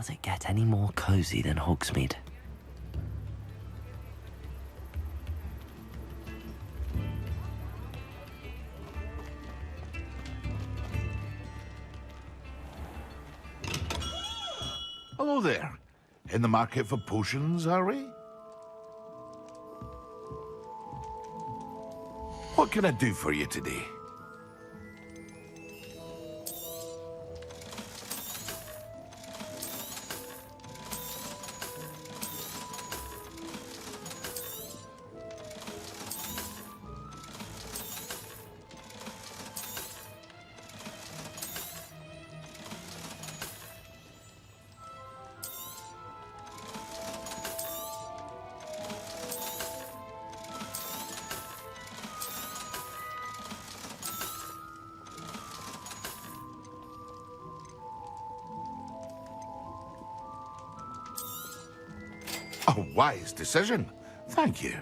Does it get any more cozy than Hogsmeade? Hello there. In the market for potions, are we? What can I do for you today? A wise decision. Thank you.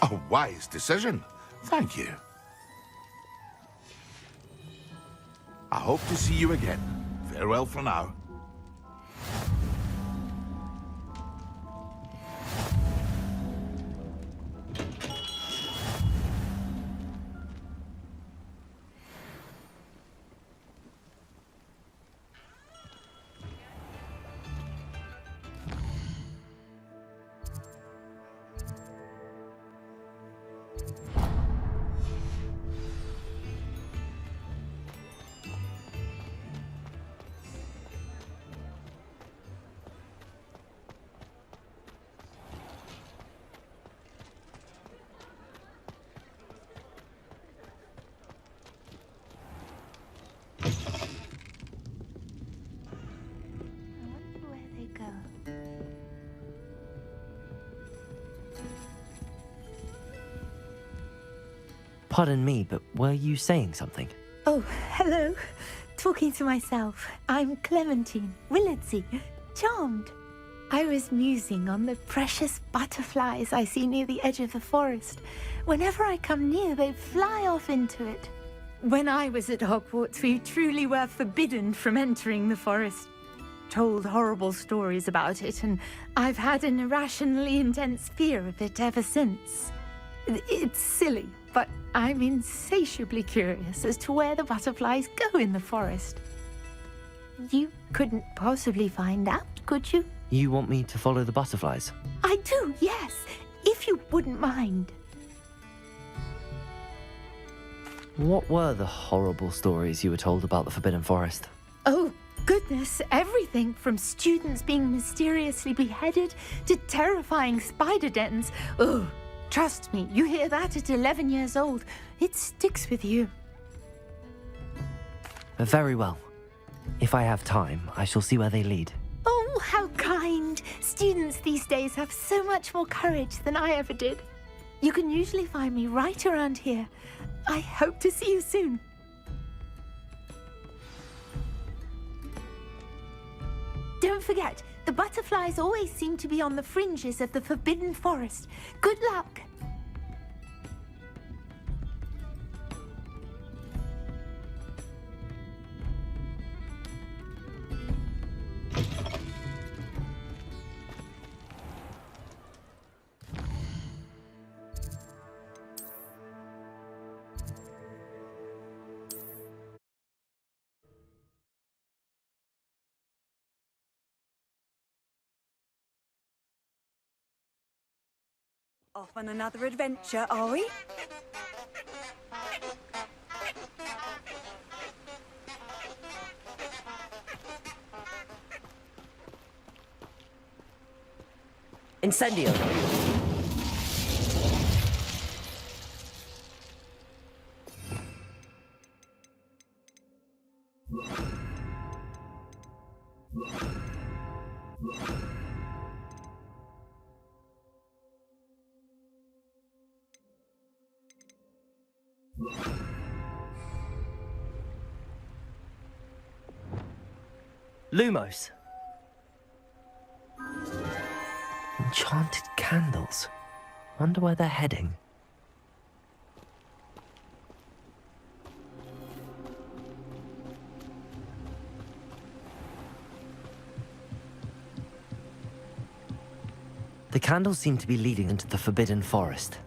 A wise decision. Thank you. I hope to see you again. Farewell for now. Pardon me, but were you saying something? Oh, hello. Talking to myself. I'm Clementine Willardsey. Charmed. I was musing on the precious butterflies I see near the edge of the forest. Whenever I come near, they fly off into it. When I was at Hogwarts, we truly were forbidden from entering the forest. Told horrible stories about it, and I've had an irrationally intense fear of it ever since. It's silly, but I'm insatiably curious as to where the butterflies go in the forest. You couldn't possibly find out, could you? You want me to follow the butterflies? I do, yes, if you wouldn't mind. What were the horrible stories you were told about the Forbidden Forest? Oh, goodness, everything from students being mysteriously beheaded to terrifying spider dens. Oh, trust me, you hear that at 11 years old, it sticks with you. Very well. If I have time, I shall see where they lead. Oh, how kind. Students these days have so much more courage than I ever did. You can usually find me right around here. I hope to see you soon. Don't forget, the butterflies always seem to be on the fringes of the Forbidden Forest. Good luck. Off on another adventure, are we? Incendio! Lumos. Enchanted candles. Wonder where they're heading. The candles seem to be leading into the Forbidden Forest.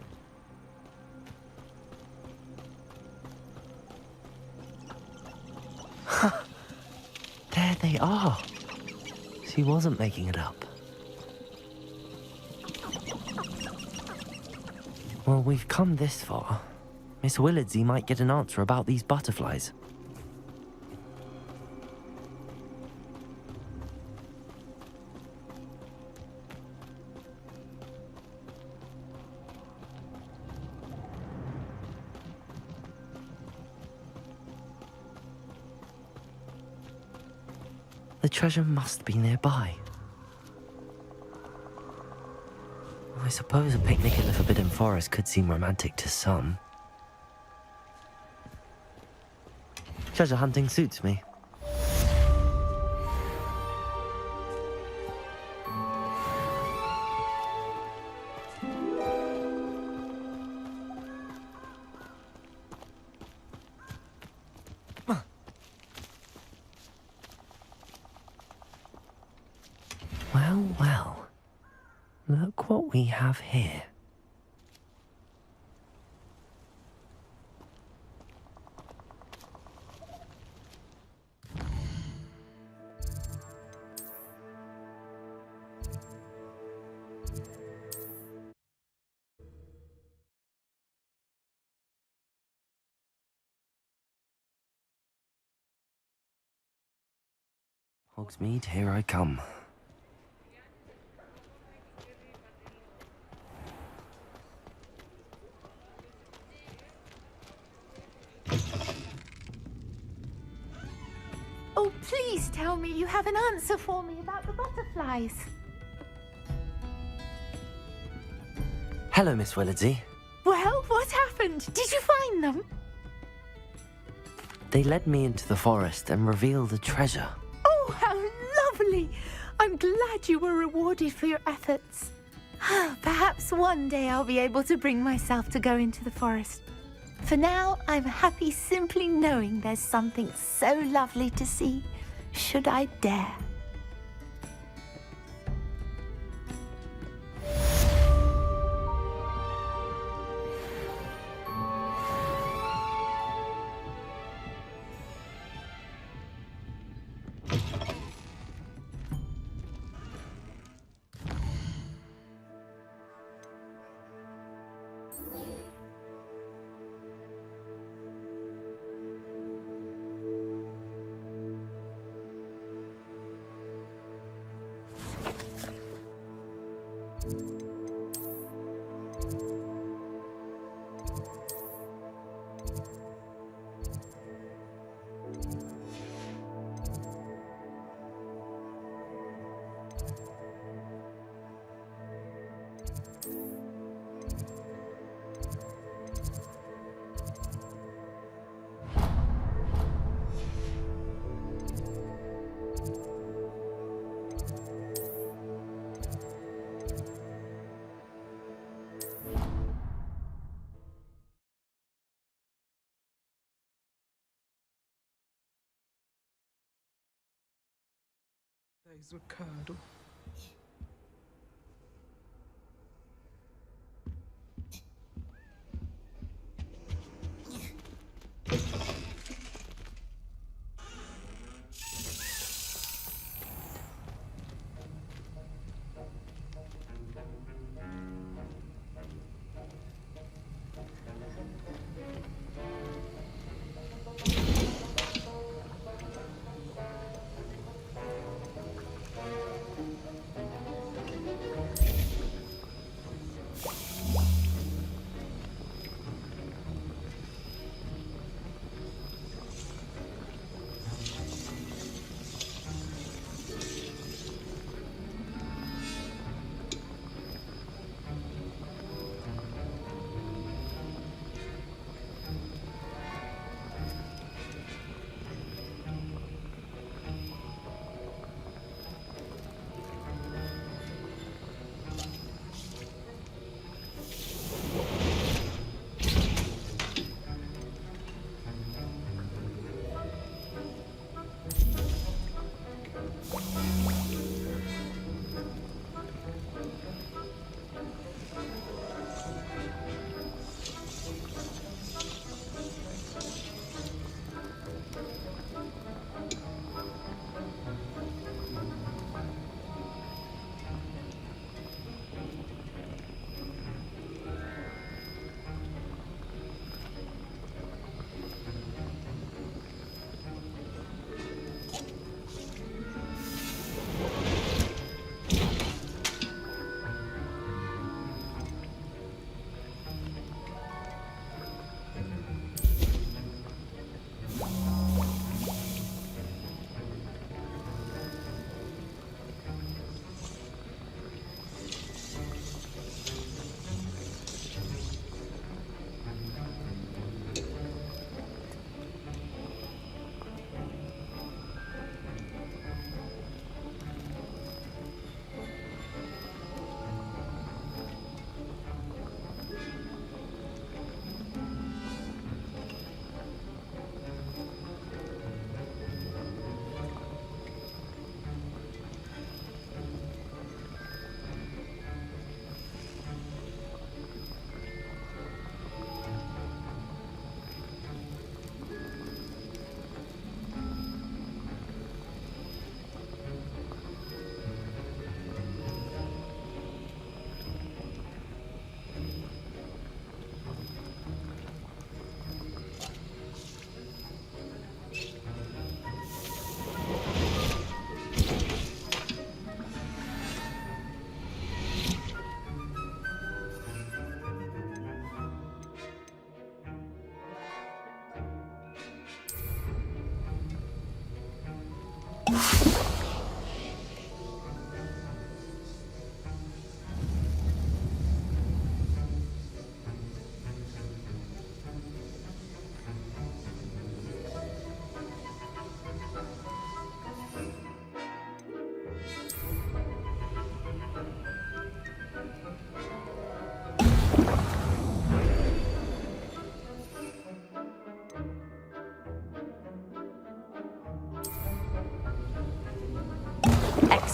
There they are. She wasn't making it up. Well, we've come this far. Miss Willardsey might get an answer about these butterflies. The treasure must be nearby. I suppose a picnic in the Forbidden Forest could seem romantic to some. Treasure hunting suits me. Well, well. Look what we have here. Hogsmeade, here I come. Oh, please tell me you have an answer for me about the butterflies. Hello, Miss Willardsey. Well, what happened? Did you find them? They led me into the forest and revealed a treasure. Oh, how lovely! I'm glad you were rewarded for your efforts. Perhaps one day I'll be able to bring myself to go into the forest. For now, I'm happy simply knowing there's something so lovely to see, should I dare. There's a candle.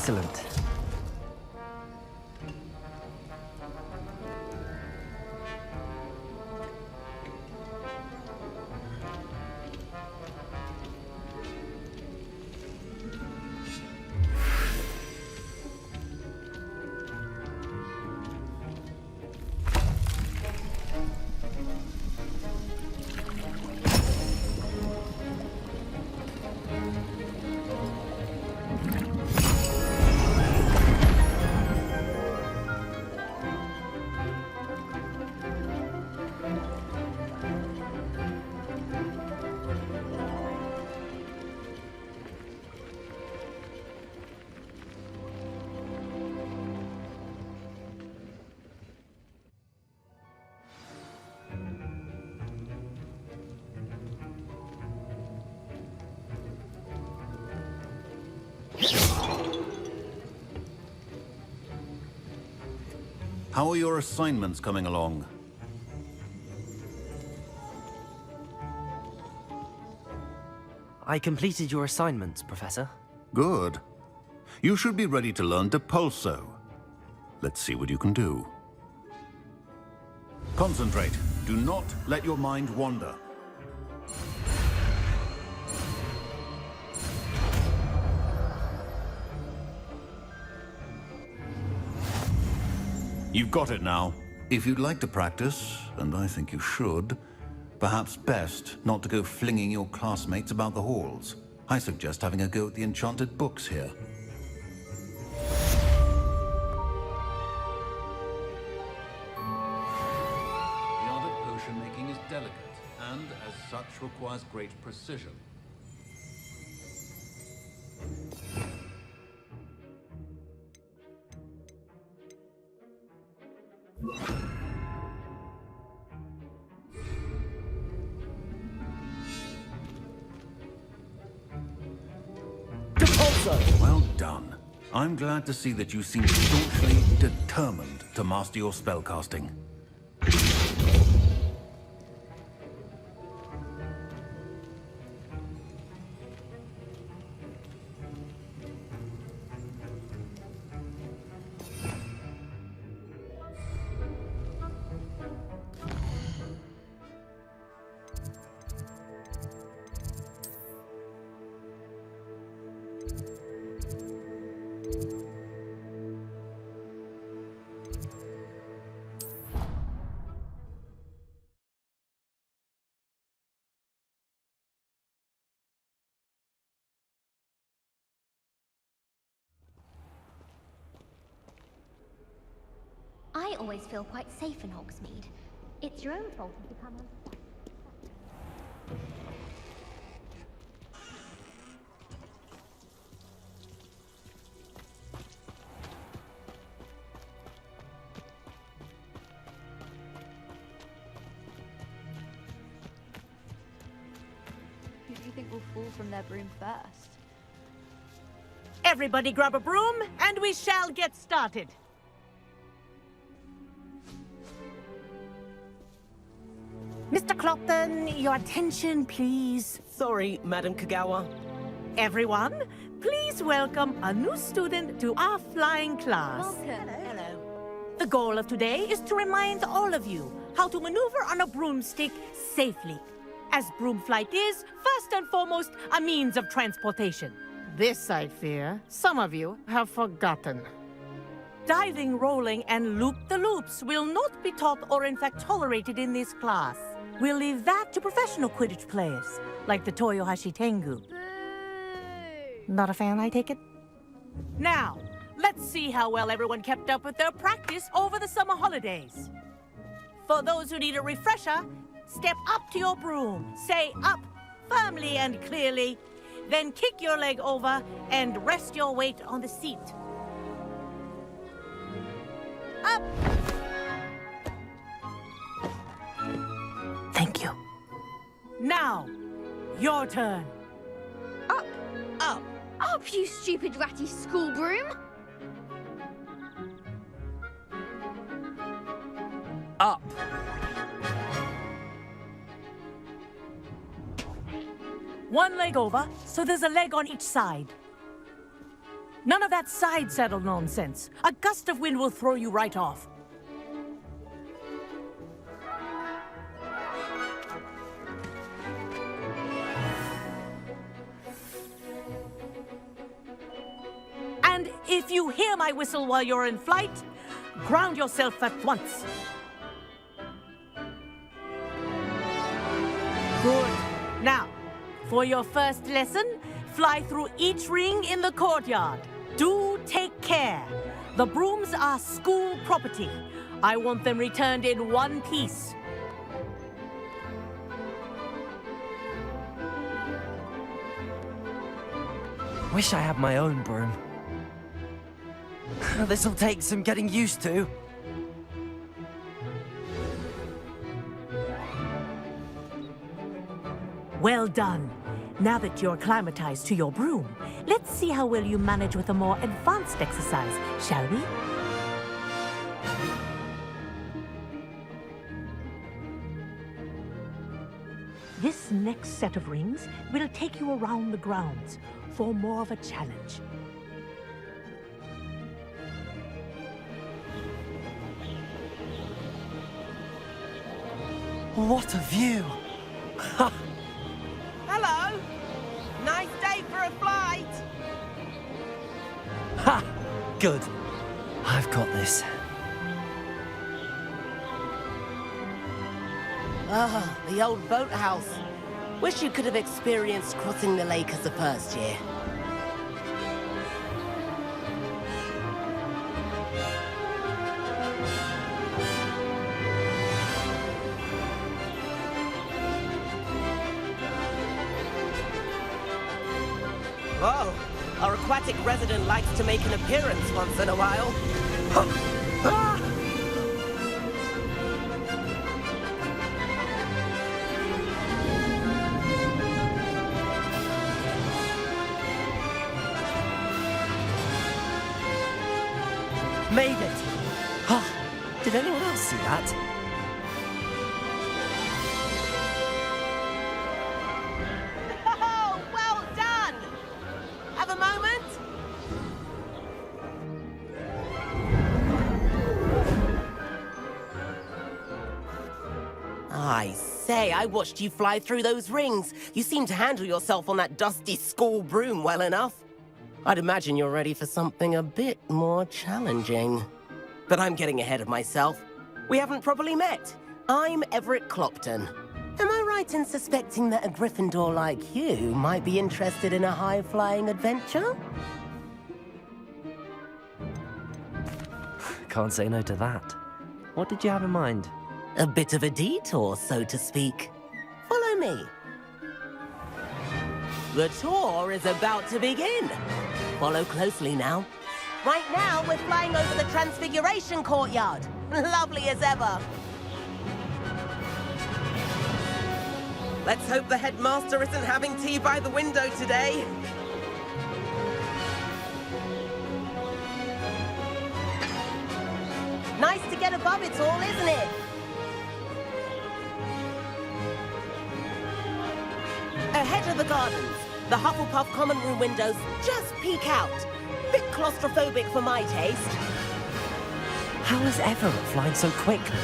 Excellent. How are your assignments coming along? I completed your assignments, Professor. Good. You should be ready to learn Depulso. Let's see what you can do. Concentrate. Do not let your mind wander. You've got it now. If you'd like to practice, and I think you should, perhaps best not to go flinging your classmates about the halls. I suggest having a go at the enchanted books here. The art of potion making is delicate, and as such requires great precision. Depulso! Well done. I'm glad to see that you seem staunchly determined to master your spellcasting. I always feel quite safe in Hogsmeade. It's your own fault if you come on. Who do you think will fall from their broom first? Everybody grab a broom, and we shall get started. Mr. Clopton, your attention, please. Sorry, Madam Kagawa. Everyone, please welcome a new student to our flying class. Welcome. Hello. The goal of today is to remind all of you how to maneuver on a broomstick safely, as broom flight is, first and foremost, a means of transportation. This, I fear, some of you have forgotten. Diving, rolling, and loop-the-loops will not be taught or in fact tolerated in this class. We'll leave that to professional Quidditch players, like the Toyohashi Tengu. Not a fan, I take it? Now, let's see how well everyone kept up with their practice over the summer holidays. For those who need a refresher, step up to your broom, say up firmly and clearly, then kick your leg over and rest your weight on the seat. Up! Thank you. Now, your turn. Up! Up! Up, you stupid ratty school broom! Up! One leg over, so there's a leg on each side. None of that side saddle nonsense. A gust of wind will throw you right off. And if you hear my whistle while you're in flight, ground yourself at once. Good. Now, for your first lesson, fly through each ring in the courtyard. Do take care. The brooms are school property. I want them returned in one piece. Wish I had my own broom. This'll take some getting used to. Well done. Now that you're acclimatized to your broom, let's see how well you manage with a more advanced exercise, shall we? This next set of rings will take you around the grounds for more of a challenge. What a view! Hello! Nice day for a flight! Ha! Good. I've got this. Ah, the old boathouse. Wish you could have experienced crossing the lake as a first year. Whoa, our aquatic resident likes to make an appearance once in a while. Made it! Oh, did anyone else see that? Oh, well done! Have a moment? I say, I watched you fly through those rings. You seem to handle yourself on that dusty school broom well enough. I'd imagine you're ready for something a bit more challenging. But I'm getting ahead of myself. We haven't properly met. I'm Everett Clopton. Am I right in suspecting that a Gryffindor like you might be interested in a high-flying adventure? Can't say no to that. What did you have in mind? A bit of a detour, so to speak. Follow me. The tour is about to begin. Follow closely now. Right now, we're flying over the Transfiguration Courtyard. Lovely as ever. Let's hope the headmaster isn't having tea by the window today. Nice to get above it all, isn't it? Ahead of the gardens, the Hufflepuff common room windows just peek out. Bit claustrophobic for my taste. How is Everett flying so quickly?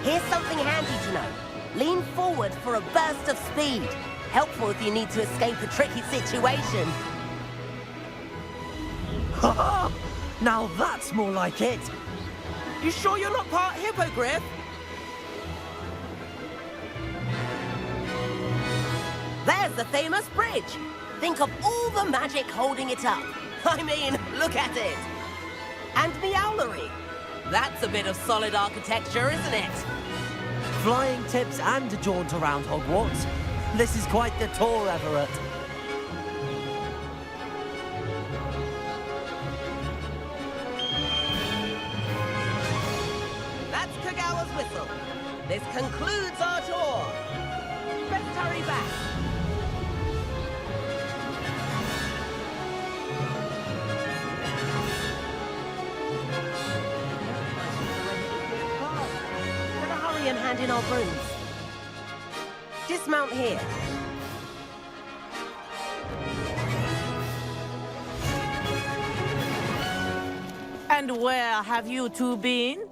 Here's something handy to know. Lean forward for a burst of speed. Helpful if you need to escape a tricky situation. Now that's more like it! You sure you're not part hippogriff? There's the famous bridge. Think of all the magic holding it up. I mean, look at it. And Meowlery. That's a bit of solid architecture, isn't it? Flying tips and a jaunt around Hogwarts. This is quite the tour, Everett. That's Kagawa's whistle. This concludes our tour. Best hurry back. Better hurry and hand in our brooms. Dismount here. And where have you two been?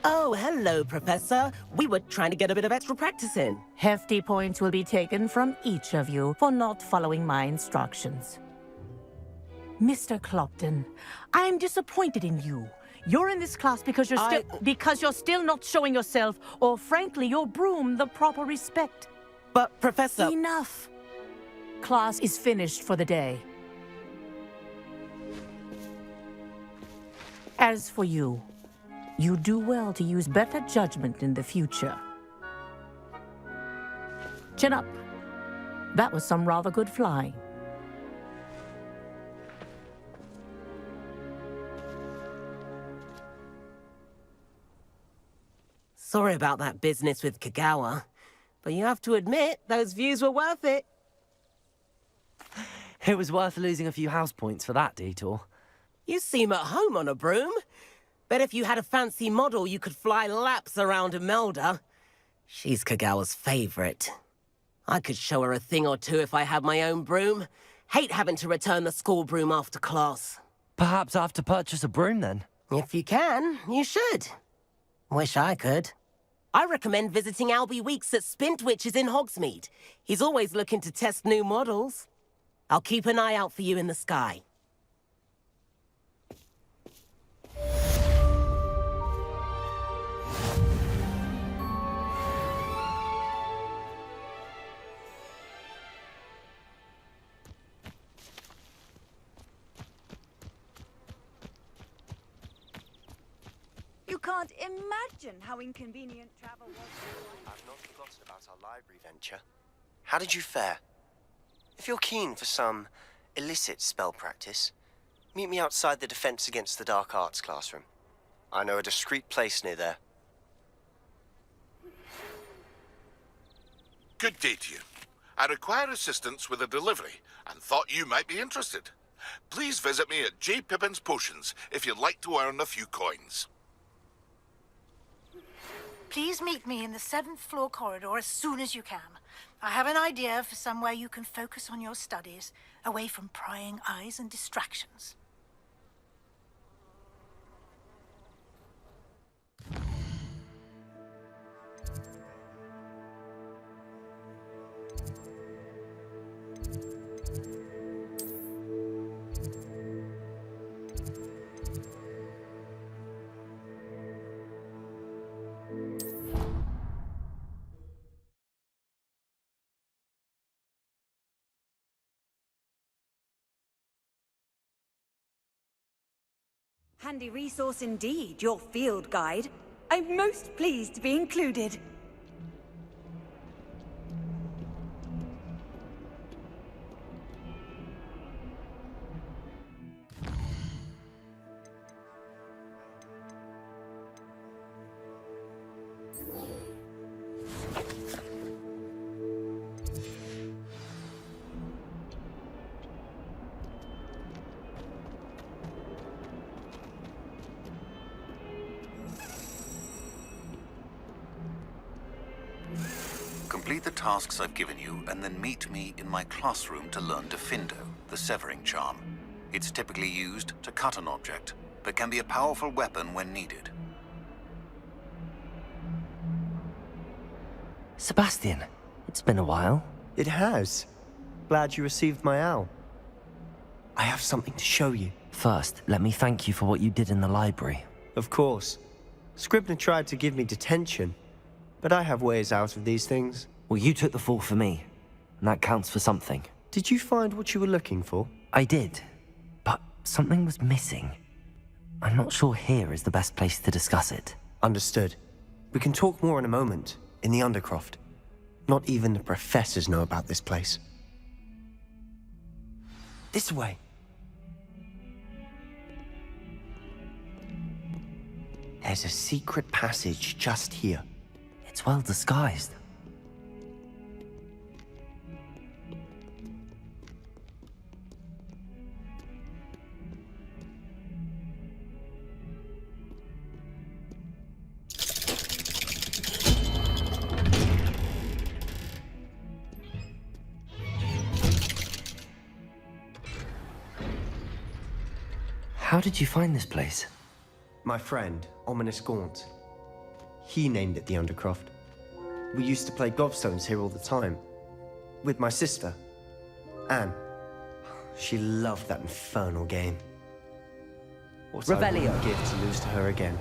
Oh, hello, Professor. We were trying to get a bit of extra practice in. Hefty points will be taken from each of you for not following my instructions. Mr. Clopton, I'm disappointed in you. You're in this class because you're still not showing yourself, or frankly, your broom, the proper respect. But, Professor... Enough. Class is finished for the day. As for you, you do well to use better judgment in the future. Chin up. That was some rather good flying. Sorry about that business with Kagawa, but you have to admit, those views were worth it. It was worth losing a few house points for that detour. You seem at home on a broom. Bet if you had a fancy model, you could fly laps around Imelda. She's Kagawa's favorite. I could show her a thing or two if I had my own broom. Hate having to return the school broom after class. Perhaps I have to purchase a broom then. If you can, you should. Wish I could. I recommend visiting Albie Weeks at Spintwitches in Hogsmeade. He's always looking to test new models. I'll keep an eye out for you in the sky. You can't imagine how inconvenient travel was. I've not forgotten about our library venture. How did you fare? If you're keen for some illicit spell practice, meet me outside the Defense Against the Dark Arts classroom. I know a discreet place near there. Good day to you. I require assistance with a delivery and thought you might be interested. Please visit me at J. Pippin's Potions if you'd like to earn a few coins. Please meet me in the 7th floor corridor as soon as you can. I have an idea for somewhere you can focus on your studies, away from prying eyes and distractions. Handy resource indeed, your field guide. I'm most pleased to be included. Complete the tasks I've given you, and then meet me in my classroom to learn Diffindo, the severing charm. It's typically used to cut an object, but can be a powerful weapon when needed. Sebastian, it's been a while. It has. Glad you received my owl. I have something to show you. First, let me thank you for what you did in the library. Of course. Scribner tried to give me detention, but I have ways out of these things. Well, you took the fall for me, and that counts for something. Did you find what you were looking for? I did, but something was missing. I'm not sure here is the best place to discuss it. Understood. We can talk more in a moment, in the Undercroft. Not even the professors know about this place. This way. There's a secret passage just here. It's well disguised. How did you find this place? My friend, Ominous Gaunt. He named it the Undercroft. We used to play gobstones here all the time. With my sister, Anne. She loved that infernal game. What I wouldn't give to lose to her again.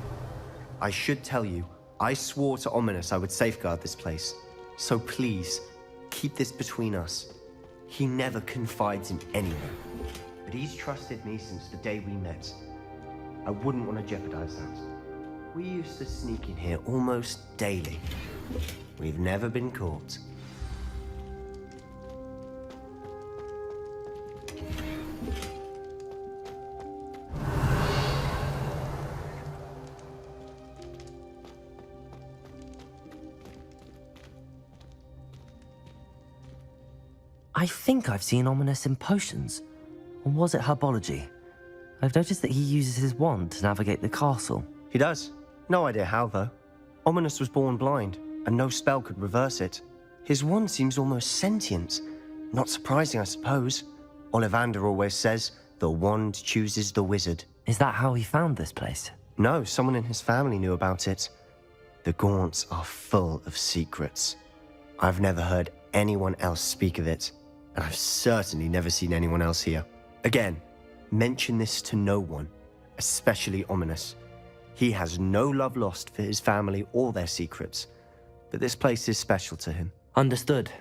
I should tell you, I swore to Ominous I would safeguard this place. So please, keep this between us. He never confides in anyone. But he's trusted me since the day we met. I wouldn't want to jeopardize that. We used to sneak in here almost daily. We've never been caught. I think I've seen Ominous in potions. Or was it herbology? I've noticed that he uses his wand to navigate the castle. He does. No idea how, though. Ominous was born blind, and no spell could reverse it. His wand seems almost sentient. Not surprising, I suppose. Ollivander always says, the wand chooses the wizard. Is that how he found this place? No, someone in his family knew about it. The Gaunts are full of secrets. I've never heard anyone else speak of it, and I've certainly never seen anyone else here. Again, mention this to no one, especially Ominous. He has no love lost for his family or their secrets, but this place is special to him. Understood.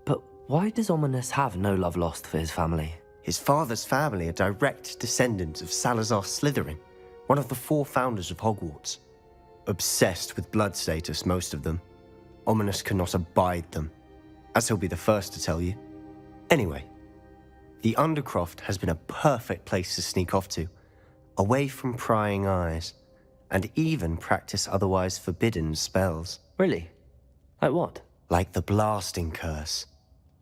But why does Ominous have no love lost for his family? His father's family are direct descendants of Salazar Slytherin, one of the 4 founders of Hogwarts. Obsessed with blood status, most of them. Ominous cannot abide them, as he'll be the first to tell you. Anyway, the Undercroft has been a perfect place to sneak off to, away from prying eyes, and even practice otherwise forbidden spells. Really? Like what? Like the Blasting Curse.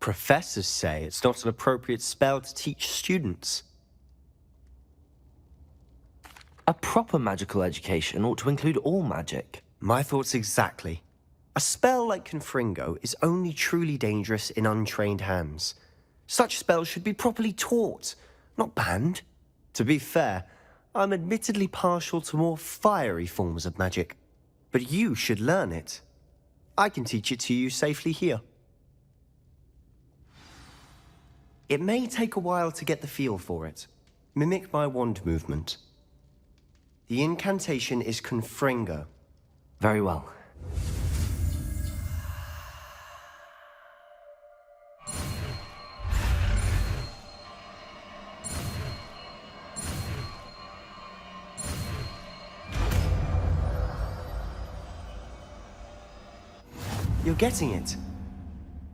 Professors say it's not an appropriate spell to teach students. A proper magical education ought to include all magic. My thoughts exactly. A spell like Confringo is only truly dangerous in untrained hands. Such spells should be properly taught, not banned. To be fair, I'm admittedly partial to more fiery forms of magic, but you should learn it. I can teach it to you safely here. It may take a while to get the feel for it. Mimic my wand movement. The incantation is Confringo. Very well. You're getting it.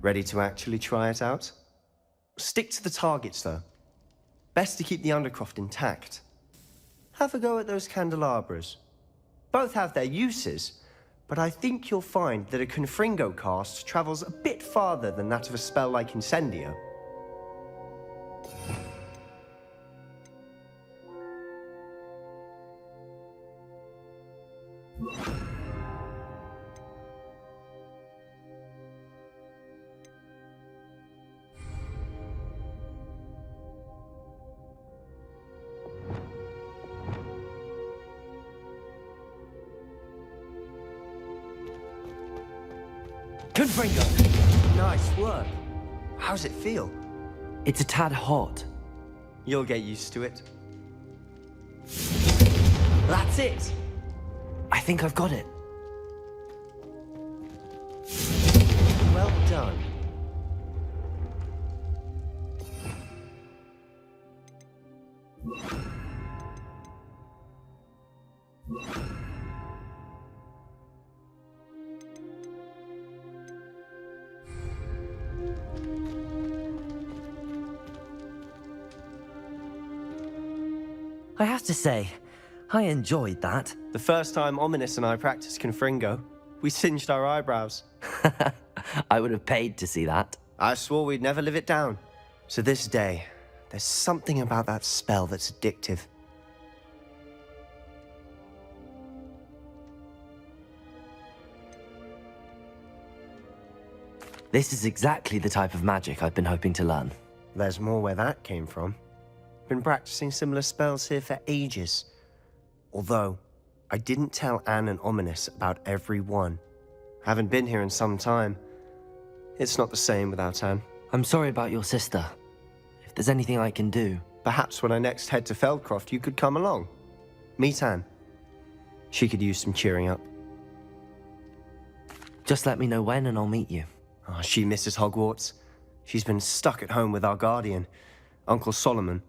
Ready to actually try it out? Stick to the targets, though. Best to keep the Undercroft intact. Have a go at those candelabras. Both have their uses, but I think you'll find that a Confringo cast travels a bit farther than that of a spell like Incendio. Confringo! Nice work. How's it feel? It's a tad hot. You'll get used to it. That's it! I think I've got it. Well done. I have to say, I enjoyed that. The first time Ominous and I practiced Confringo, we singed our eyebrows. I would have paid to see that. I swore we'd never live it down. To this day, there's something about that spell that's addictive. This is exactly the type of magic I've been hoping to learn. There's more where that came from. been practicing similar spells here for ages. Although, I didn't tell Anne and Ominous about every one. Haven't been here in some time. It's not the same without Anne. I'm sorry about your sister. If there's anything I can do... Perhaps when I next head to Feldcroft, you could come along. Meet Anne. She could use some cheering up. Just let me know when and I'll meet you. Oh, she misses Hogwarts. She's been stuck at home with our guardian, Uncle Solomon.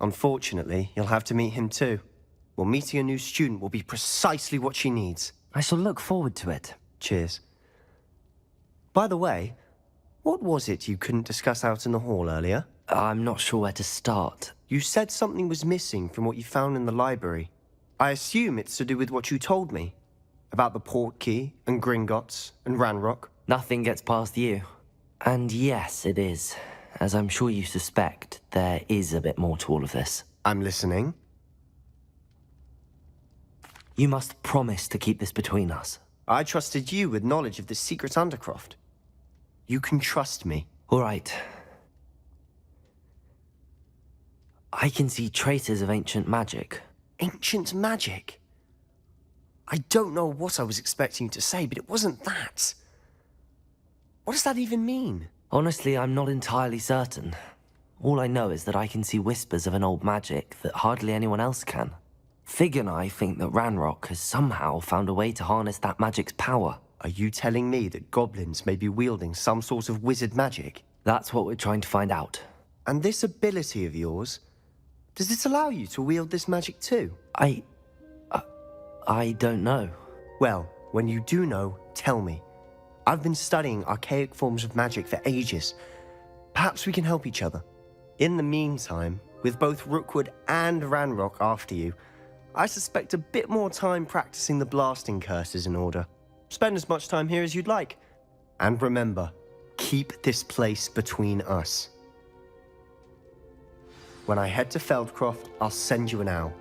Unfortunately, you'll have to meet him too. Well, meeting a new student will be precisely what she needs. I shall look forward to it. Cheers. By the way, what was it you couldn't discuss out in the hall earlier? I'm not sure where to start. You said something was missing from what you found in the library. I assume it's to do with what you told me. About the Portkey, and Gringotts, and Ranrock. Nothing gets past you. And yes, it is. As I'm sure you suspect, there is a bit more to all of this. I'm listening. You must promise to keep this between us. I trusted you with knowledge of the secret Undercroft. You can trust me. All right. I can see traces of ancient magic. Ancient magic? I don't know what I was expecting you to say, but it wasn't that. What does that even mean? Honestly, I'm not entirely certain. All I know is that I can see whispers of an old magic that hardly anyone else can. Fig and I think that Ranrock has somehow found a way to harness that magic's power. Are you telling me that goblins may be wielding some sort of wizard magic? That's what we're trying to find out. And this ability of yours, does it allow you to wield this magic too? I don't know. Well, when you do know, tell me. I've been studying archaic forms of magic for ages. Perhaps we can help each other. In the meantime, with both Rookwood and Ranrock after you, I suspect a bit more time practicing the blasting curse is in order. Spend as much time here as you'd like. And remember, keep this place between us. When I head to Feldcroft, I'll send you an owl.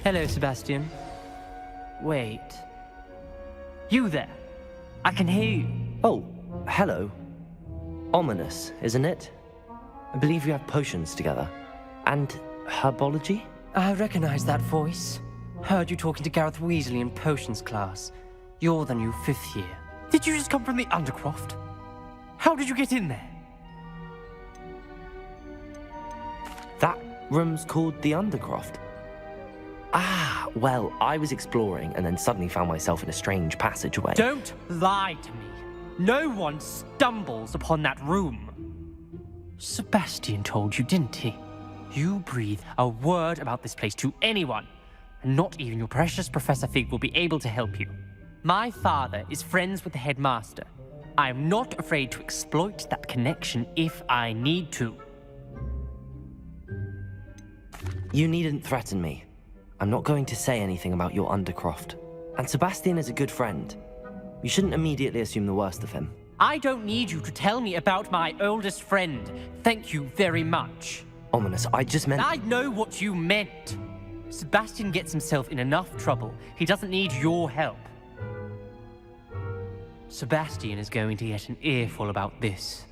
Hello, Sebastian. Wait. You there? I can hear you. Oh, hello. Ominous, isn't it? I believe you have potions together. And herbology? I recognize that voice. Heard you talking to Gareth Weasley in potions class. You're the new 5th year. Did you just come from the Undercroft? How did you get in there? That room's called the Undercroft. Ah, well, I was exploring and then suddenly found myself in a strange passageway. Don't lie to me. No one stumbles upon that room. Sebastian told you, didn't he? You breathe a word about this place to anyone, and not even your precious Professor Fig will be able to help you. My father is friends with the headmaster. I am not afraid to exploit that connection if I need to. You needn't threaten me. I'm not going to say anything about your Undercroft. And Sebastian is a good friend. You shouldn't immediately assume the worst of him. I don't need you to tell me about my oldest friend. Thank you very much. Ominous, I just meant... I know what you meant. Sebastian gets himself in enough trouble. He doesn't need your help. Sebastian is going to get an earful about this.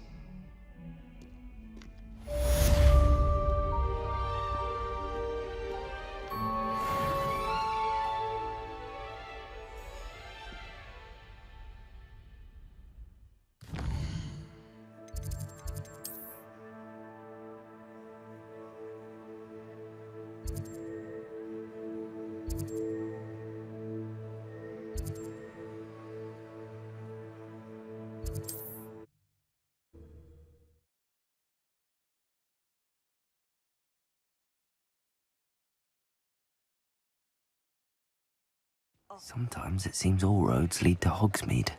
Sometimes it seems all roads lead to Hogsmeade.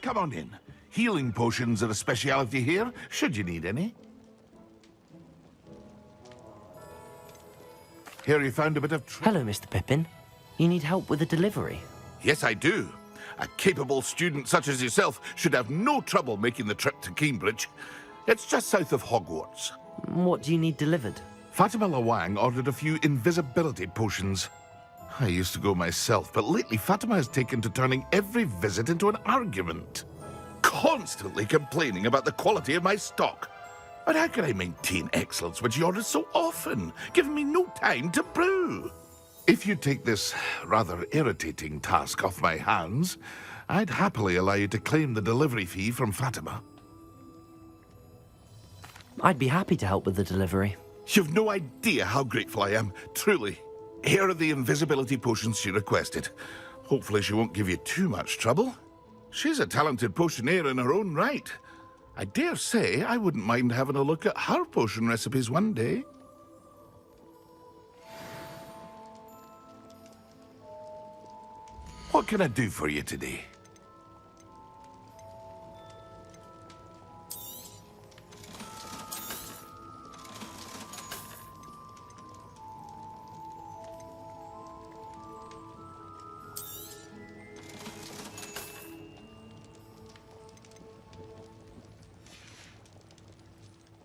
Come on in. Healing potions are a speciality here, should you need any. Hear you found a bit of Hello, Mr. Pippin. You need help with a delivery? Yes, I do. A capable student such as yourself should have no trouble making the trip to Cambridge. It's just south of Hogwarts. What do you need delivered? Fatima Lawang ordered a few invisibility potions. I used to go myself, but lately Fatima has taken to turning every visit into an argument. Constantly complaining about the quality of my stock. But how can I maintain excellence when she orders so often, giving me no time to brew? If you take this rather irritating task off my hands, I'd happily allow you to claim the delivery fee from Fatima. I'd be happy to help with the delivery. You've no idea how grateful I am, truly. Here are the invisibility potions she requested. Hopefully she won't give you too much trouble. She's a talented potioneer in her own right. I dare say I wouldn't mind having a look at her potion recipes one day. What can I do for you today?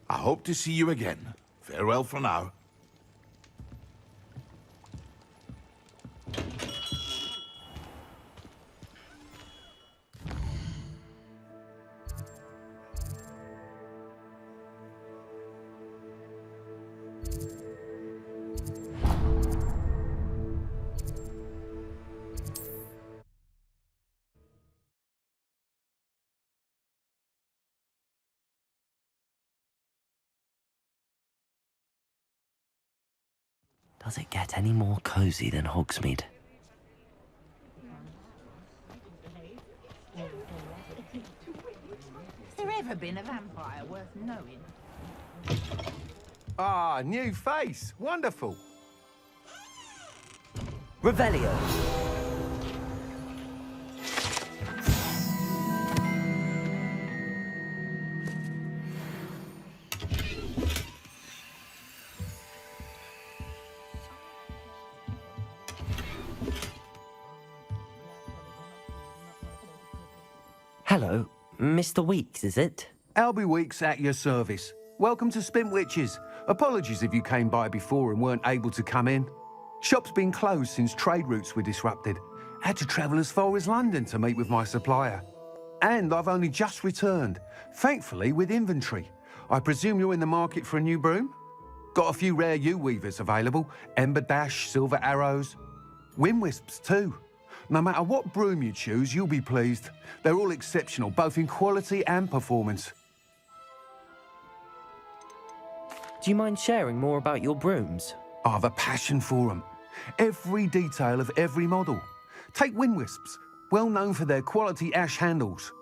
I hope to see you again. Farewell for now. Does it get any more cozy than Hogsmeade? Has there ever been a vampire worth knowing? Ah, new face. Wonderful. Revelio. Hello, Mr. Weeks, is it? Albie Weeks at your service. Welcome to Spintwitches. Apologies if you came by before and weren't able to come in. Shop's been closed since trade routes were disrupted. Had to travel as far as London to meet with my supplier. And I've only just returned, thankfully with inventory. I presume you're in the market for a new broom? Got a few rare yew-weavers available. Ember Dash, Silver Arrows. Wind Wisps too. No matter what broom you choose, you'll be pleased. They're all exceptional, both in quality and performance. Do you mind sharing more about your brooms? I have a passion for them. Every detail of every model. Take Wind Wisps, well known for their quality ash handles.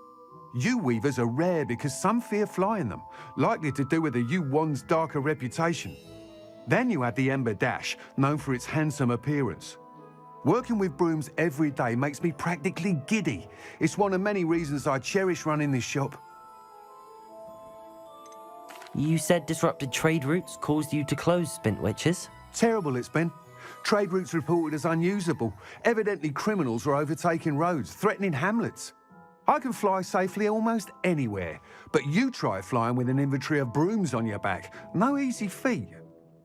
Yew weavers are rare because some fear flying them, likely to do with the yew wand's darker reputation. Then you have the Ember Dash, known for its handsome appearance. Working with brooms every day makes me practically giddy. It's one of many reasons I cherish running this shop. You said disrupted trade routes caused you to close Spintwitches? Terrible it's been. Trade routes reported as unusable. Evidently criminals were overtaking roads, threatening hamlets. I can fly safely almost anywhere, but you try flying with an inventory of brooms on your back. No easy feat.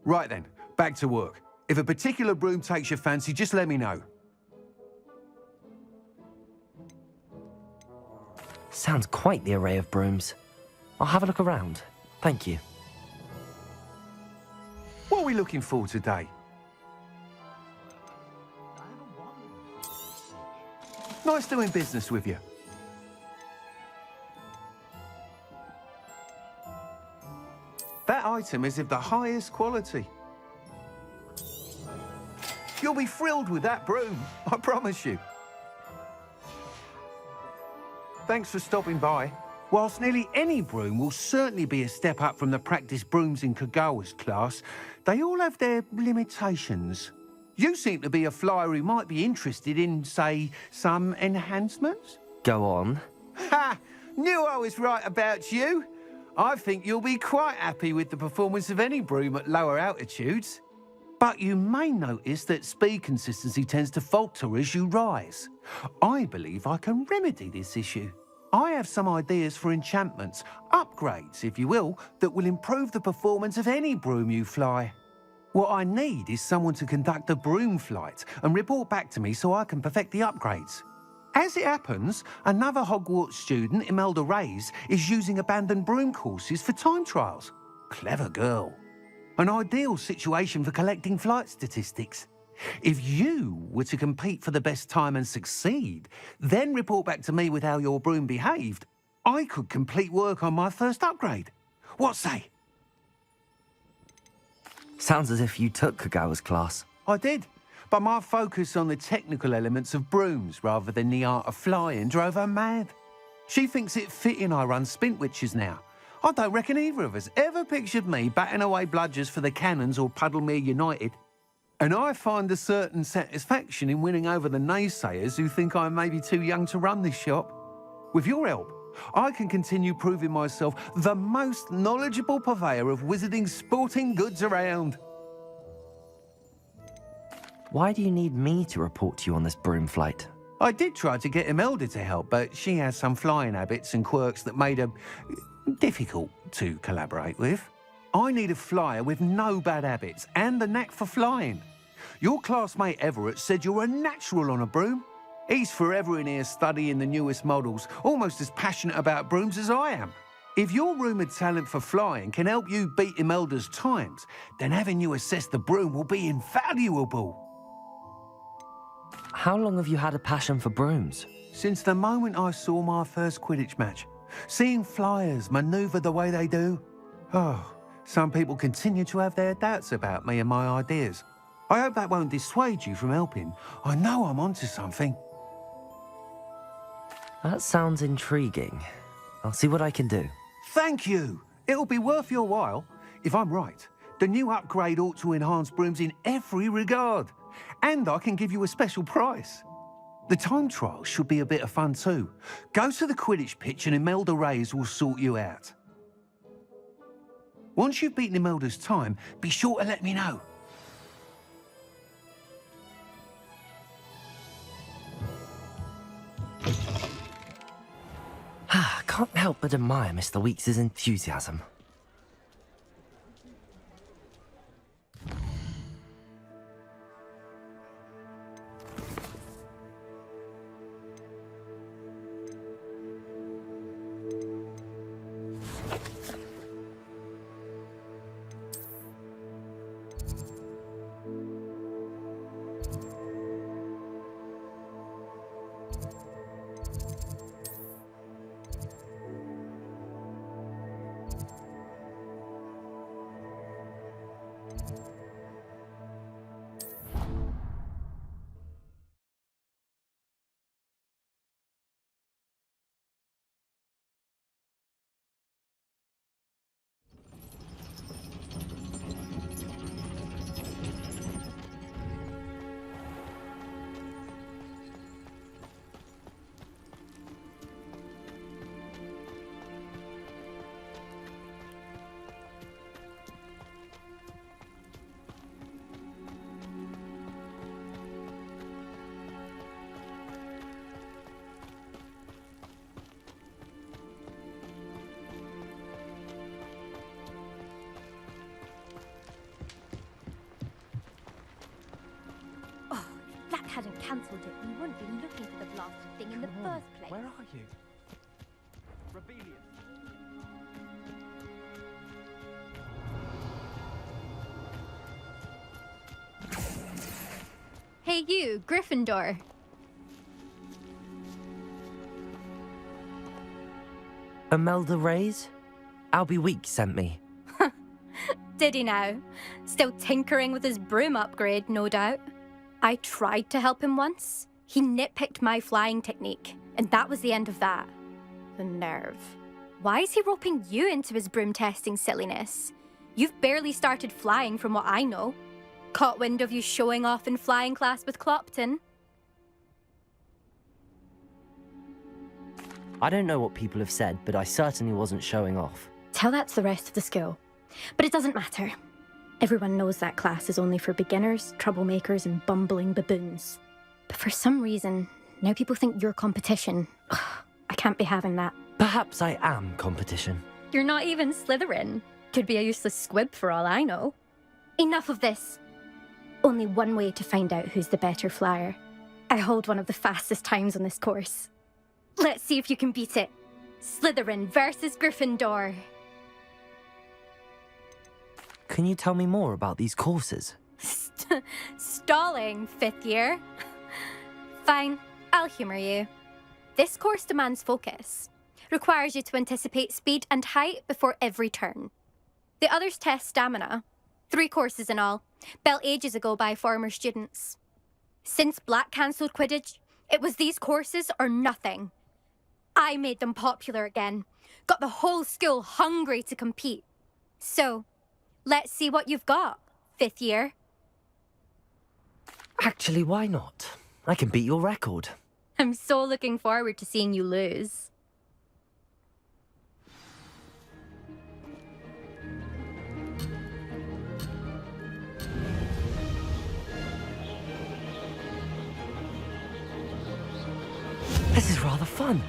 Right then, back to work. If a particular broom takes your fancy, just let me know. Sounds quite the array of brooms. I'll have a look around. Thank you. What are we looking for today? Nice doing business with you. That item is of the highest quality. You'll be thrilled with that broom, I promise you. Thanks for stopping by. Whilst nearly any broom will certainly be a step up from the practice brooms in Kagawa's class, they all have their limitations. You seem to be a flyer who might be interested in, say, some enhancements? Go on. Ha! Knew I was right about you. I think you'll be quite happy with the performance of any broom at lower altitudes. But you may notice that speed consistency tends to falter as you rise. I believe I can remedy this issue. I have some ideas for enchantments, upgrades, if you will, that will improve the performance of any broom you fly. What I need is someone to conduct a broom flight and report back to me so I can perfect the upgrades. As it happens, another Hogwarts student, Imelda Reyes, is using abandoned broom courses for time trials. Clever girl. An ideal situation for collecting flight statistics. If you were to compete for the best time and succeed, then report back to me with how your broom behaved, I could complete work on my first upgrade. What say? Sounds as if you took Kagawa's class. I did, but my focus on the technical elements of brooms rather than the art of flying drove her mad. She thinks it fitting I run Spint Witches now. I don't reckon either of us ever pictured me batting away bludgers for the Cannons or Puddlemere United. And I find a certain satisfaction in winning over the naysayers who think I may be too young to run this shop. With your help, I can continue proving myself the most knowledgeable purveyor of wizarding sporting goods around. Why do you need me to report to you on this broom flight? I did try to get Imelda to help, but she has some flying habits and quirks that made her difficult to collaborate with. I need a flyer with no bad habits and the knack for flying. Your classmate Everett said you're a natural on a broom. He's forever in here studying the newest models, almost as passionate about brooms as I am. If your rumoured talent for flying can help you beat Imelda's times, then having you assess the broom will be invaluable. How long have you had a passion for brooms? Since the moment I saw my first Quidditch match. Seeing flyers manoeuvre the way they do. Oh, some people continue to have their doubts about me and my ideas. I hope that won't dissuade you from helping. I know I'm onto something. That sounds intriguing. I'll see what I can do. Thank you. It'll be worth your while. If I'm right, the new upgrade ought to enhance brooms in every regard. And I can give you a special price. The time trial should be a bit of fun too. Go to the Quidditch pitch and Imelda Reyes will sort you out. Once you've beaten Imelda's time, be sure to let me know. Can't help but admire Mr. Weeks' enthusiasm. Hadn't cancelled it, we wouldn't be looking for the blasted thing in the first place. Where are you? Rebellion. Hey you, Gryffindor. Imelda Reyes? Albie Weeks sent me. Did he now? Still tinkering with his broom upgrade, no doubt. I tried to help him once. He nitpicked my flying technique, and that was the end of that. The nerve. Why is he roping you into his broom testing silliness? You've barely started flying from what I know. Caught wind of you showing off in flying class with Clopton. I don't know what people have said, but I certainly wasn't showing off. Tell that to the rest of the school. But it doesn't matter. Everyone knows that class is only for beginners, troublemakers, and bumbling baboons. But for some reason, now people think you're competition. Ugh, I can't be having that. Perhaps I am competition. You're not even Slytherin. Could be a useless squib for all I know. Enough of this. Only one way to find out who's the better flyer. I hold one of the fastest times on this course. Let's see if you can beat it. Slytherin versus Gryffindor. Can you tell me more about these courses? Stalling, 5th year. Fine, I'll humor you. This course demands focus. Requires you to anticipate speed and height before every turn. The others test stamina. 3 courses in all, built ages ago by former students. Since Black cancelled Quidditch, it was these courses or nothing. I made them popular again. Got the whole school hungry to compete. So, let's see what you've got, 5th year. Actually, why not? I can beat your record. I'm so looking forward to seeing you lose. This is rather fun.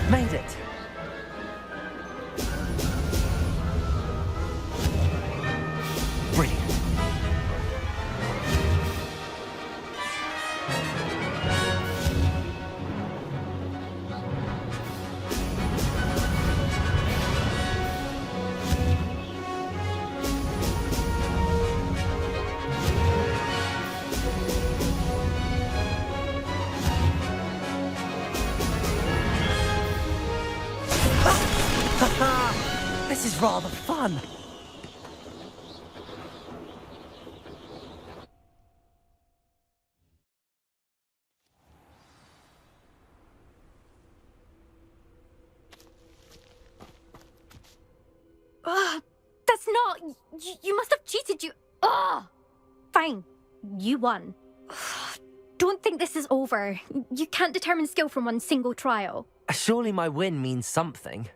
Made it! Brilliant. This is rather fun. That's not... You must have cheated, you... Fine. You won. Don't think this is over. You can't determine skill from one single trial. Surely my win means something.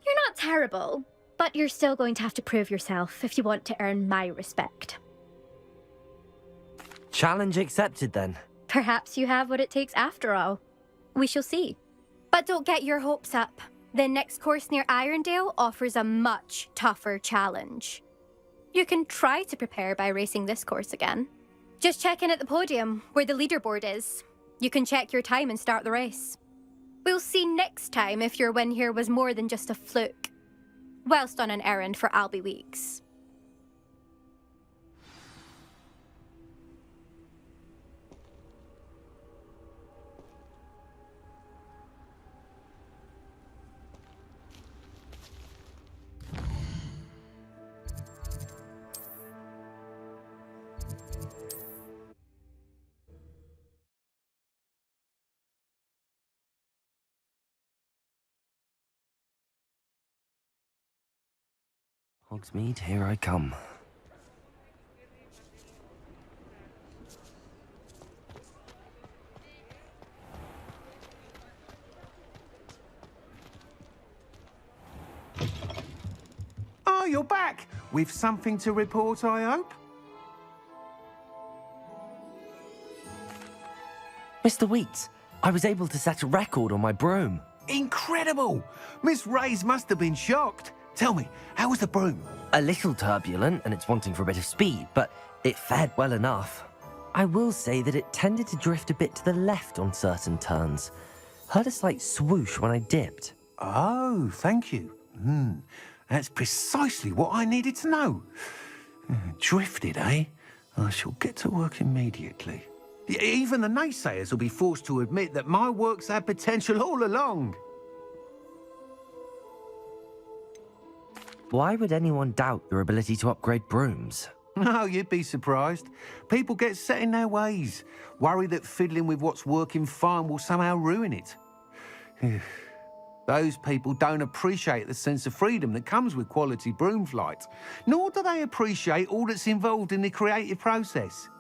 You're not terrible, but you're still going to have to prove yourself if you want to earn my respect. Challenge accepted, then. Perhaps you have what it takes after all. We shall see. But don't get your hopes up. The next course near Irondale offers a much tougher challenge. You can try to prepare by racing this course again. Just check in at the podium, where the leaderboard is. You can check your time and start the race. We'll see next time if your win here was more than just a fluke. Whilst on an errand for Albie Weeks. Hogsmeade, here I come. Oh, you're back! With something to report, I hope? Mr. Weeks, I was able to set a record on my broom. Incredible! Miss Reyes must have been shocked. Tell me, how was the broom? A little turbulent, and it's wanting for a bit of speed, but it fared well enough. I will say that it tended to drift a bit to the left on certain turns. Heard a slight swoosh when I dipped. Oh, thank you. That's precisely what I needed to know. Drifted, eh? I shall get to work immediately. Even the naysayers will be forced to admit that my work's had potential all along. Why would anyone doubt your ability to upgrade brooms? No, you'd be surprised. People get set in their ways, worry that fiddling with what's working fine will somehow ruin it. Those people don't appreciate the sense of freedom that comes with quality broom flight, nor do they appreciate all that's involved in the creative process.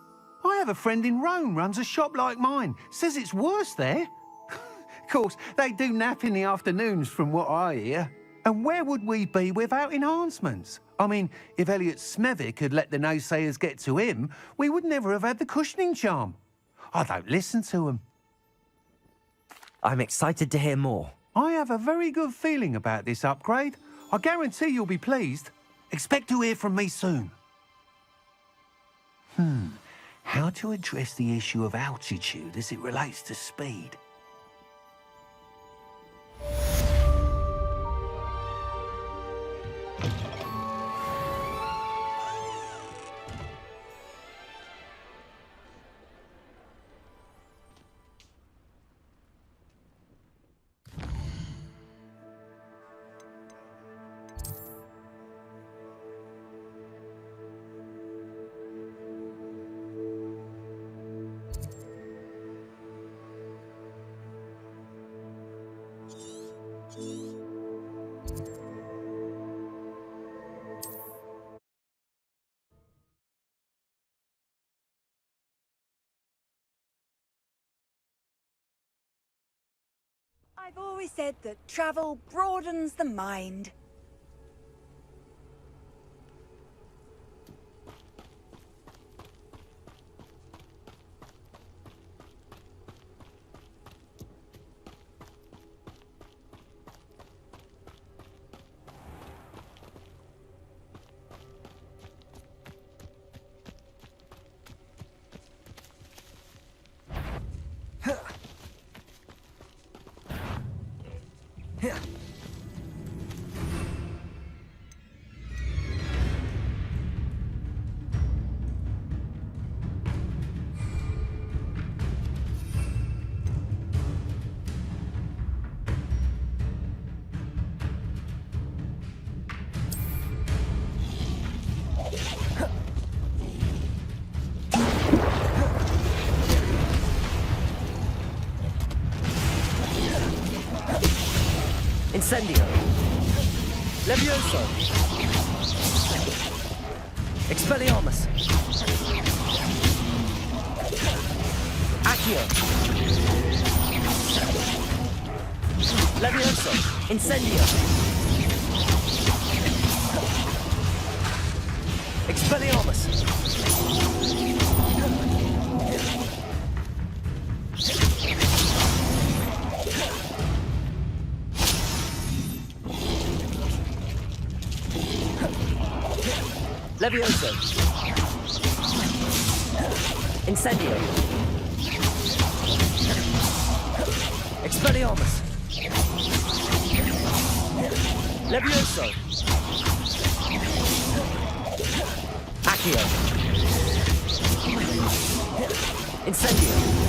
I have a friend in Rome runs a shop like mine, says it's worse there. Of course, they do nap in the afternoons from what I hear. And where would we be without enhancements? I mean, if Elliot Smethwick had let the naysayers get to him, we would never have had the cushioning charm. I don't listen to them. I'm excited to hear more. I have a very good feeling about this upgrade. I guarantee you'll be pleased. Expect to hear from me soon. How to address the issue of altitude as it relates to speed? I've always said that travel broadens the mind. Incendio. Levioso. Expelliarmus. Accio. Levioso. Incendio. Expelliarmus. Levioso. Incendio. Expelliarmus. Levioso. Accio. Incendio.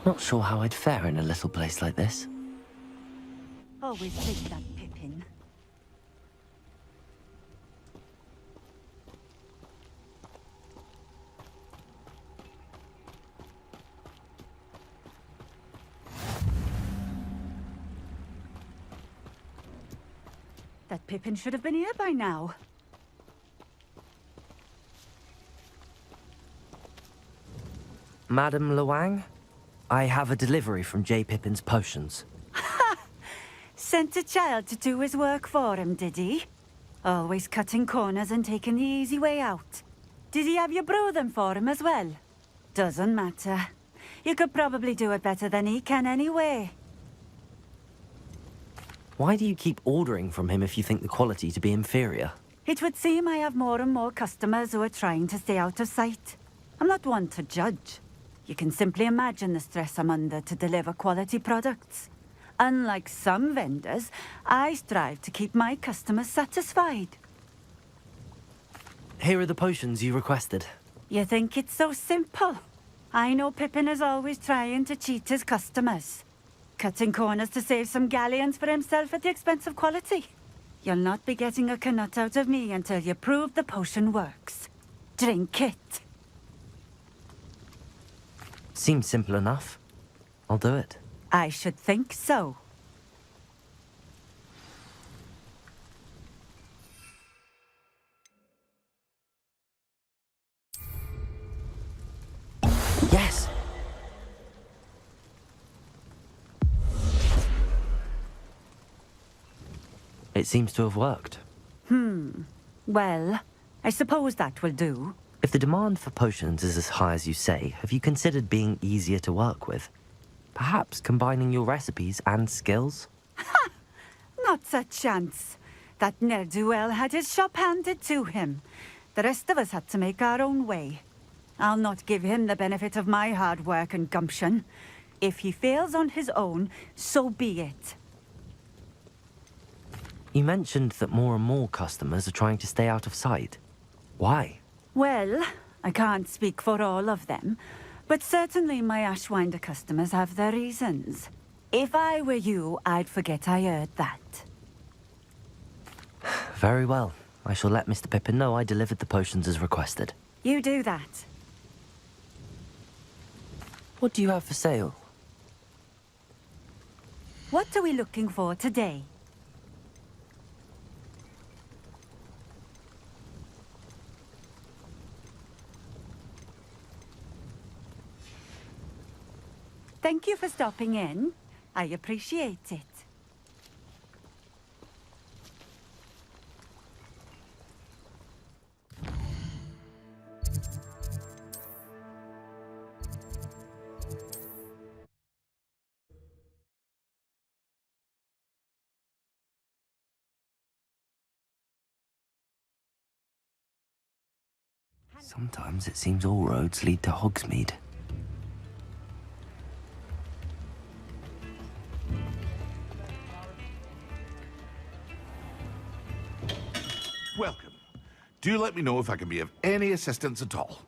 Not sure how I'd fare in a little place like this. Always take that Pippin. That Pippin should have been here by now. Madam Luang, I have a delivery from J. Pippin's potions. Sent a child to do his work for him, did he? Always cutting corners and taking the easy way out. Did he have you brew them for him as well? Doesn't matter. You could probably do it better than he can anyway. Why do you keep ordering from him if you think the quality to be inferior? It would seem I have more and more customers who are trying to stay out of sight. I'm not one to judge. You can simply imagine the stress I'm under to deliver quality products. Unlike some vendors, I strive to keep my customers satisfied. Here are the potions you requested. You think it's so simple? I know Pippin is always trying to cheat his customers. Cutting corners to save some galleons for himself at the expense of quality. You'll not be getting a canut out of me until you prove the potion works. Drink it. Seems simple enough. I'll do it. I should think so. Yes! It seems to have worked. Well, I suppose that will do. If the demand for potions is as high as you say, have you considered being easier to work with? Perhaps combining your recipes and skills? Not a chance. That ne'er-do-well had his shop handed to him. The rest of us had to make our own way. I'll not give him the benefit of my hard work and gumption. If he fails on his own, so be it. You mentioned that more and more customers are trying to stay out of sight. Why? Well, I can't speak for all of them, but certainly my Ashwinder customers have their reasons. If I were you, I'd forget I heard that. Very well. I shall let Mr. Pippin know I delivered the potions as requested. You do that. What do you have for sale? What are we looking for today? Thank you for stopping in. I appreciate it. Sometimes it seems all roads lead to Hogsmeade. Welcome. Do let me know if I can be of any assistance at all.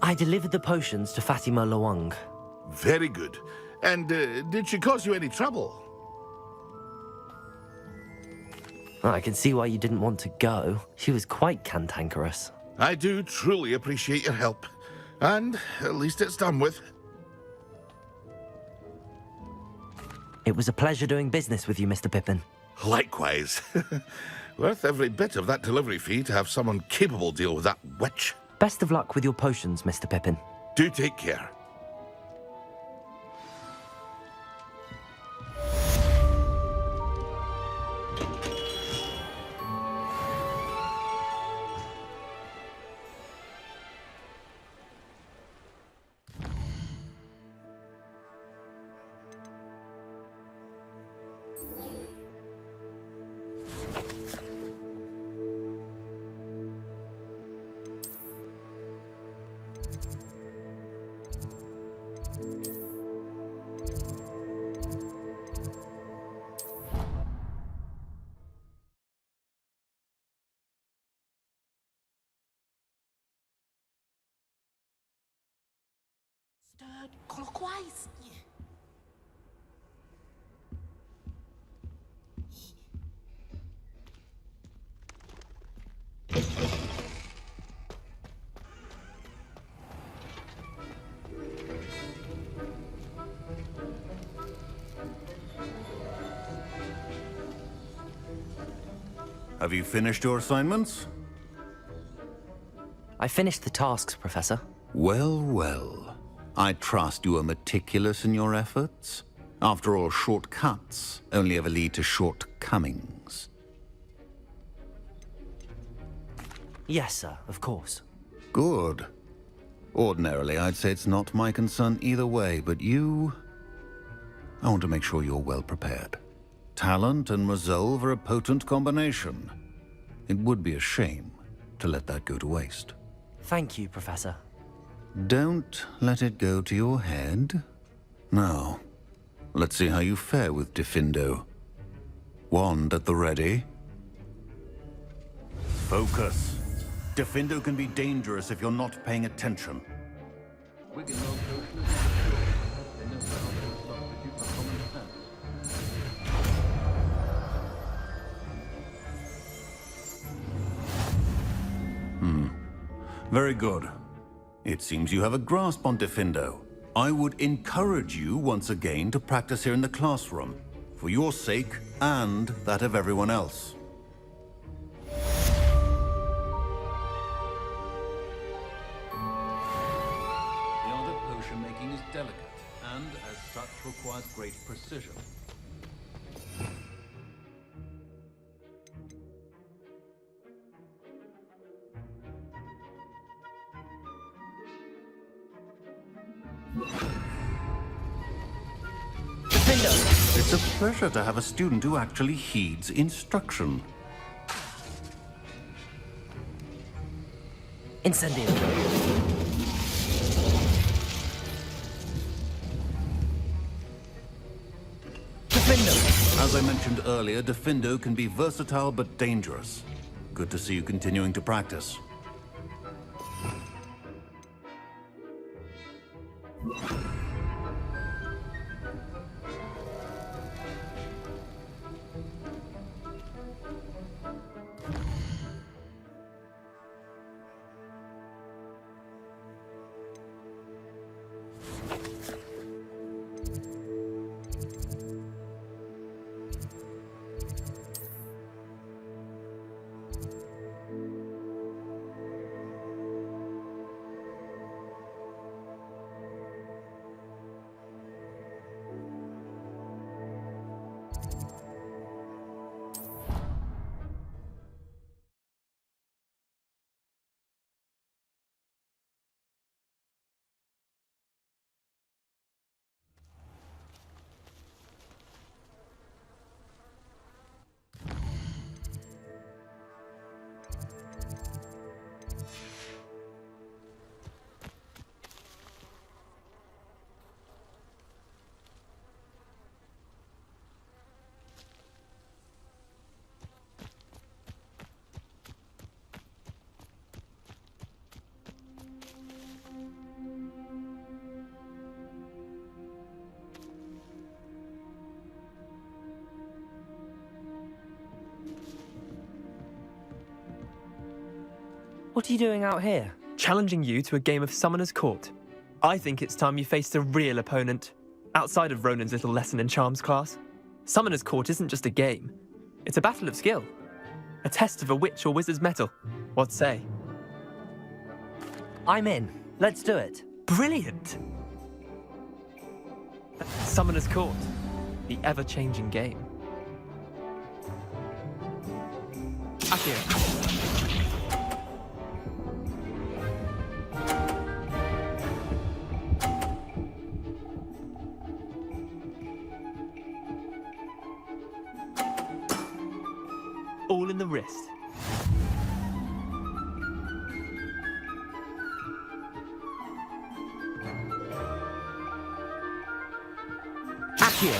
I delivered the potions to Fatima Luang. Very good. And did she cause you any trouble? I can see why you didn't want to go. She was quite cantankerous. I do truly appreciate your help. And at least it's done with. It was a pleasure doing business with you, Mr. Pippin. Likewise. Worth every bit of that delivery fee to have someone capable deal with that witch. Best of luck with your potions, Mr. Pippin. Do take care. Stirred clockwise. Have you finished your assignments? I finished the tasks, Professor. Well, well. I trust you are meticulous in your efforts. After all, shortcuts only ever lead to shortcomings. Yes, sir, of course. Good. Ordinarily, I'd say it's not my concern either way, but you... I want to make sure you're well prepared. Talent and resolve are a potent combination. It would be a shame to let that go to waste. Thank you, Professor. Don't let it go to your head. Now, let's see how you fare with Diffindo. Wand at the ready. Focus. Diffindo can be dangerous if you're not paying attention. Very good. It seems you have a grasp on Diffindo. I would encourage you once again to practice here in the classroom, for your sake and that of everyone else. The art of potion making is delicate, and as such requires great precision. It's a pleasure to have a student who actually heeds instruction. Incendio. Diffindo. As I mentioned earlier, Diffindo can be versatile but dangerous. Good to see you continuing to practice. What are you doing out here? Challenging you to a game of Summoner's Court. I think it's time you faced a real opponent, outside of Ronan's little lesson in charms class. Summoner's Court isn't just a game. It's a battle of skill. A test of a witch or wizard's mettle. What say? I'm in. Let's do it. Brilliant! Summoner's Court. The ever-changing game. Akio. All in the wrist. Accio.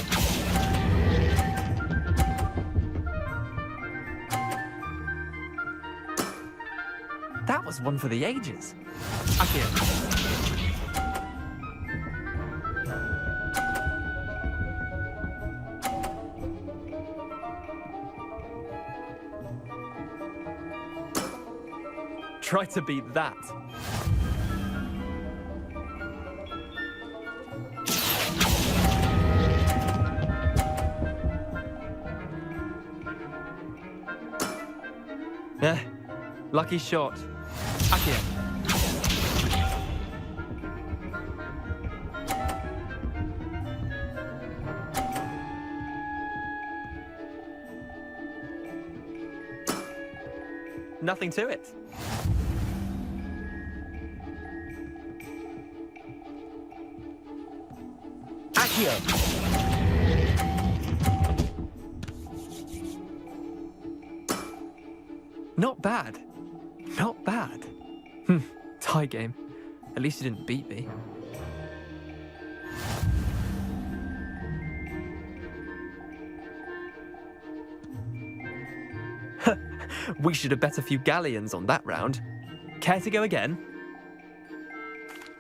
That was one for the ages. Accio. Try to beat that. Yeah, lucky shot. Accio. Nothing to it. Accio. Not bad. Not bad. Tie game. At least you didn't beat me. We should have bet a few galleons on that round. Care to go again?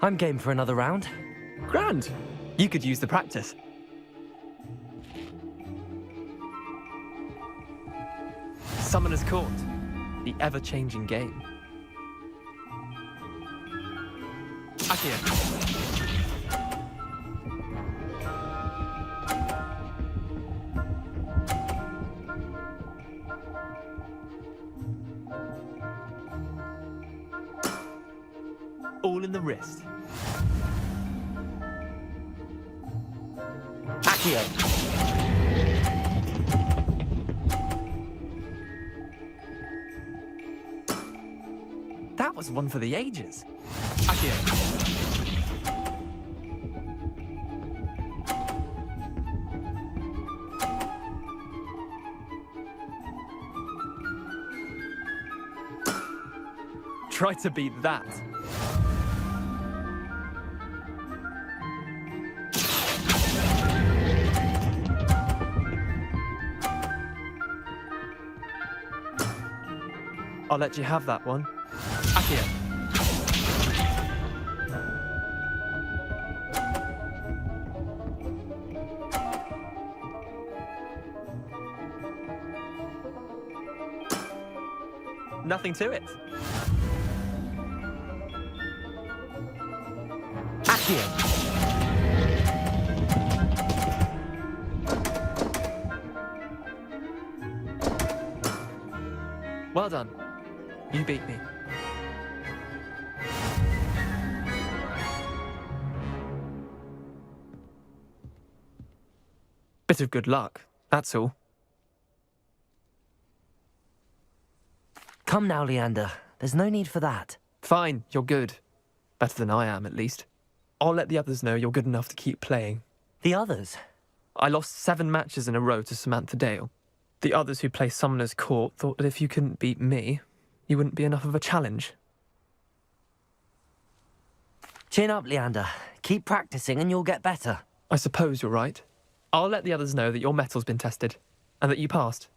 I'm game for another round. Grand. You could use the practice. Summoner's Court. The ever-changing game. Accio. All in the wrist. Accio. That was one for the ages. Accio. Try to beat that. I'll let you have that one. Accio. Nothing to it. Accio. Well done. You beat me. Bit of good luck, that's all. Come now, Leander. There's no need for that. Fine, you're good. Better than I am, at least. I'll let the others know you're good enough to keep playing. The others? I lost 7 matches in a row to Samantha Dale. The others who play Summoner's Court thought that if you couldn't beat me, you wouldn't be enough of a challenge. Chin up, Leander. Keep practicing and you'll get better. I suppose you're right. I'll let the others know that your metal's been tested, and that you passed.